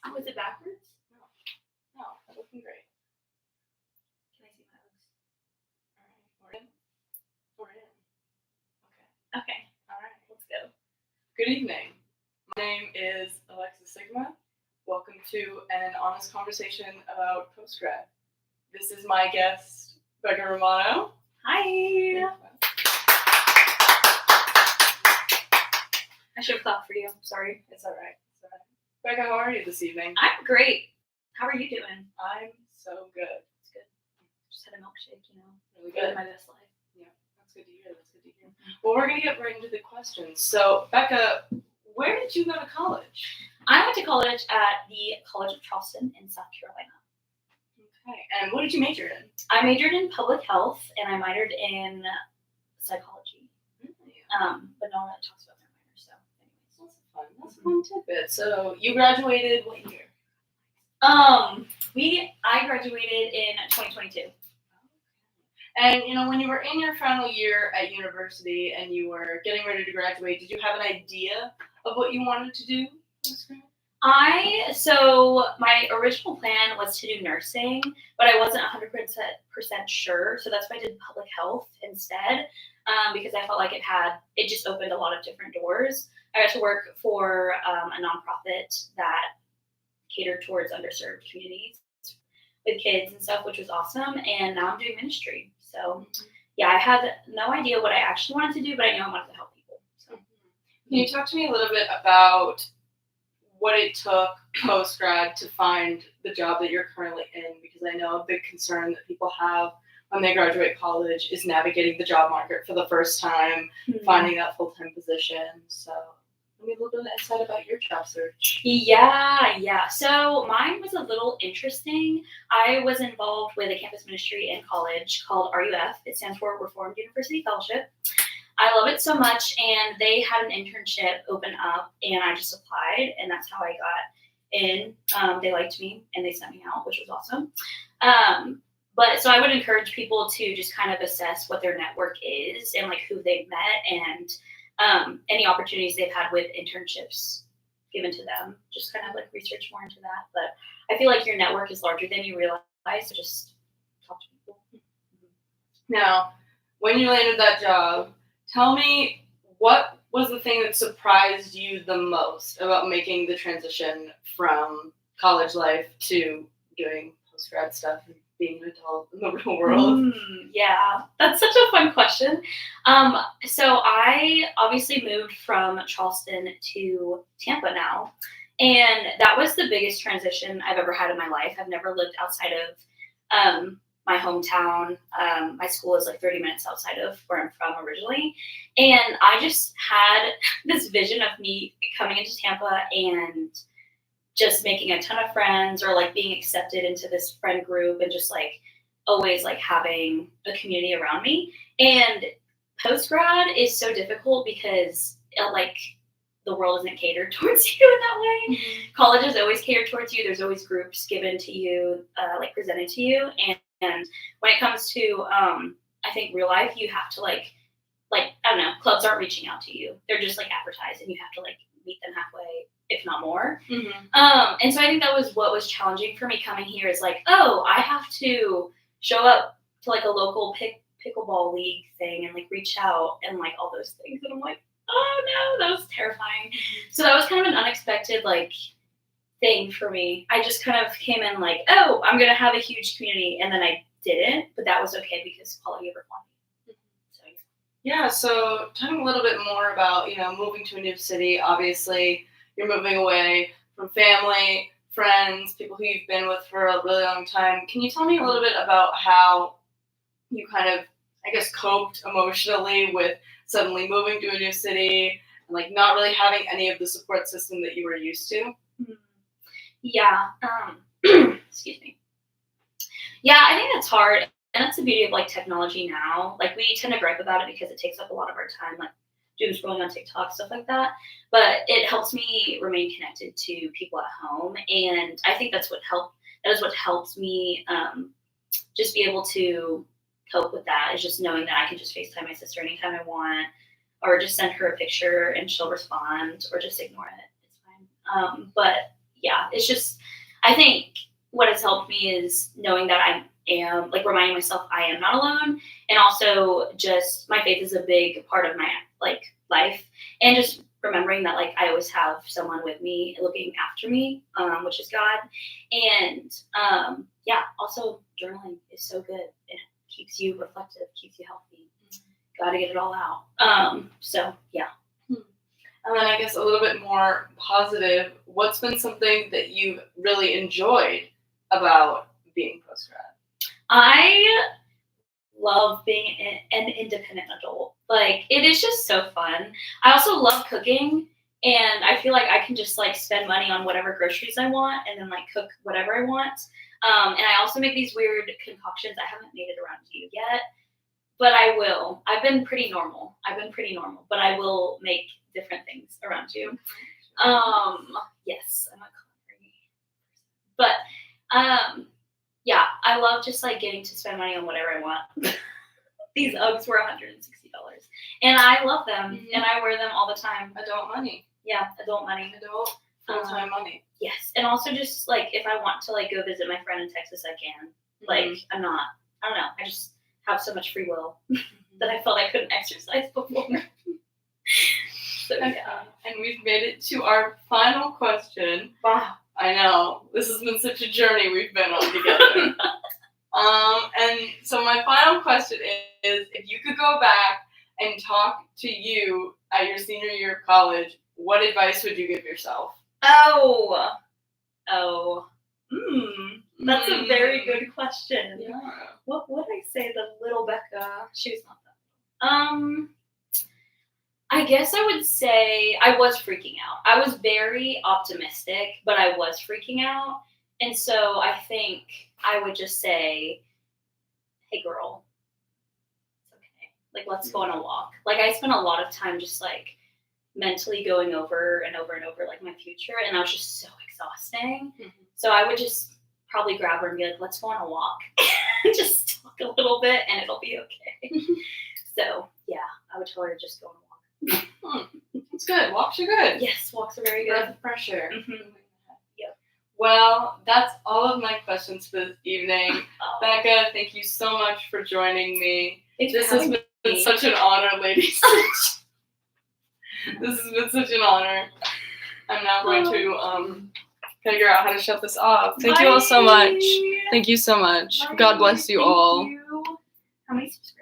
Oh, is it backwards? No, looking great. Can I see my legs? All right, we're in. Okay. All right. Let's go. Good evening. My name is Alexis Sikkema. Welcome to an honest conversation about Post-Grad. This is my guest, Rebecca Romano. Hi. I should have clapped for you. Sorry. It's all right. Becca, how are you this evening? I'm great. How are you doing? I'm so good. It's good. Just had a milkshake, Really Living good. my best life. Yeah, that's good to hear. Well, we're going to get right into the questions. So, Becca, where did you go to college? I went to college at the College of Charleston in South Carolina. Okay, and what did you major in? I majored in public health and I minored in psychology. But no one really talks about their minor, so anyways. That's a fun tidbit. So, you graduated what year? I graduated in 2022. And, when you were in your final year at university and you were getting ready to graduate, did you have an idea of what you wanted to do? So my original plan was to do nursing, but I wasn't 100% sure. So that's why I did public health instead, because I felt like it just opened a lot of different doors. I got to work for a nonprofit that catered towards underserved communities with kids and stuff, which was awesome. And now I'm doing ministry. So yeah, I had no idea what I actually wanted to do, but I knew I wanted to help people. So can you talk to me a little bit about what it took post-grad to find the job that you're currently in? Because I know a big concern that people have when they graduate college is navigating the job market for the first time, finding that full-time position. So give me a little bit of insight about your job search. Yeah. So mine was a little interesting. I was involved with a campus ministry in college called RUF. It stands for Reformed University Fellowship. I love it so much, and they had an internship open up, and I just applied, and that's how I got in. They liked me, and they sent me out, which was awesome. But so I would encourage people to just kind of assess what their network is and like who they've met and any opportunities they've had with internships given to them. Just kind of like research more into that. But I feel like your network is larger than you realize, so just talk to people. Now, when you landed that job, tell me what was the thing that surprised you the most about making the transition from college life to doing post-grad stuff and being an adult in the real world? Yeah, that's such a fun question. So I obviously moved from Charleston to Tampa now, and that was the biggest transition I've ever had in my life. I've never lived outside of my hometown. My school is like 30 minutes outside of where I'm from originally, and I just had this vision of me coming into Tampa and just making a ton of friends or like being accepted into this friend group and just like always like having a community around me. And post-grad is so difficult because like the world isn't catered towards you in that way. College is always catered towards you. There's always groups given to you, like presented to you. And when it comes to, I think real life, you have to like, I don't know, clubs aren't reaching out to you. They're just like advertised and you have to like meet them halfway, if not more. And so I think that was what was challenging for me coming here is like, oh, I have to show up to like a local pickleball league thing and like reach out and like all those things. And I'm like, oh no, that was terrifying. So that was kind of an unexpected like thing for me. I just kind of came in like, oh, I'm going to have a huge community. And then I didn't, but that was okay because quality over quantity. So yeah. So talking a little bit more about, moving to a new city, obviously you're moving away from family, friends, people who you've been with for a really long time. Can you tell me a little bit about how you kind of, I guess, coped emotionally with suddenly moving to a new city and like not really having any of the support system that you were used to? Yeah. Excuse me. Yeah, I think that's hard. And that's the beauty of like technology now. Like we tend to gripe about it because it takes up a lot of our time, like doom scrolling on TikTok, stuff like that. But it helps me remain connected to people at home. And I think that is what helps me just be able to cope with that, is just knowing that I can just FaceTime my sister anytime I want, or just send her a picture and she'll respond, or just ignore it. It's fine. But yeah, it's just, I think what has helped me is knowing that I am, like, reminding myself I am not alone, and also just my faith is a big part of my, like, life, and just remembering that, like, I always have someone with me looking after me, which is God, and yeah, also journaling is so good. It keeps you reflective, keeps you healthy. Got to get it all out. So yeah. And then I guess a little bit more positive, what's been something that you've really enjoyed about being post-grad? I love being an independent adult. Like, it is just so fun. I also love cooking, and I feel like I can just, like, spend money on whatever groceries I want and then, like, cook whatever I want. And I also make these weird concoctions. I haven't made it around you yet, but I will. I've been pretty normal, but I will make different things around you. Yes, I'm a culinary person. But yeah, I love just, like, getting to spend money on whatever I want. These Uggs were $160, and I love them, and I wear them all the time. Adult money. Yeah, adult money. Adult full-time money. Yes, and also just, like, if I want to, like, go visit my friend in Texas, I can. Like, I don't know, I just have so much free will that I felt I couldn't exercise before. So yeah. And we've made it to our final question. Wow. I know, this has been such a journey we've been on together. And so my final question is, if you could go back and talk to you at your senior year of college, what advice would you give yourself? That's a very good question. Yeah. What would I say to little Becca? She was not that. I guess I would say I was freaking out. I was very optimistic, but I was freaking out. And so I think I would just say, hey, girl, it's okay. Like, let's go on a walk. Like, I spent a lot of time just, like, mentally going over and over and over, like, my future. And that was just so exhausting. So I would just probably grab her and be like, let's go on a walk. Just talk a little bit and it'll be okay. So, yeah, I would tell her to just go on a walk. It's good. Walks are good. Yes, walks are very good. Breath of fresh air. Yep. Well, that's all of my questions for this evening. Becca, thank you so much for joining me. This has been such an honor, ladies. This has been such an honor. I'm now going to figure out how to shut this off. Thank you all so much. Thank you so much. God bless you all. How many subscribers?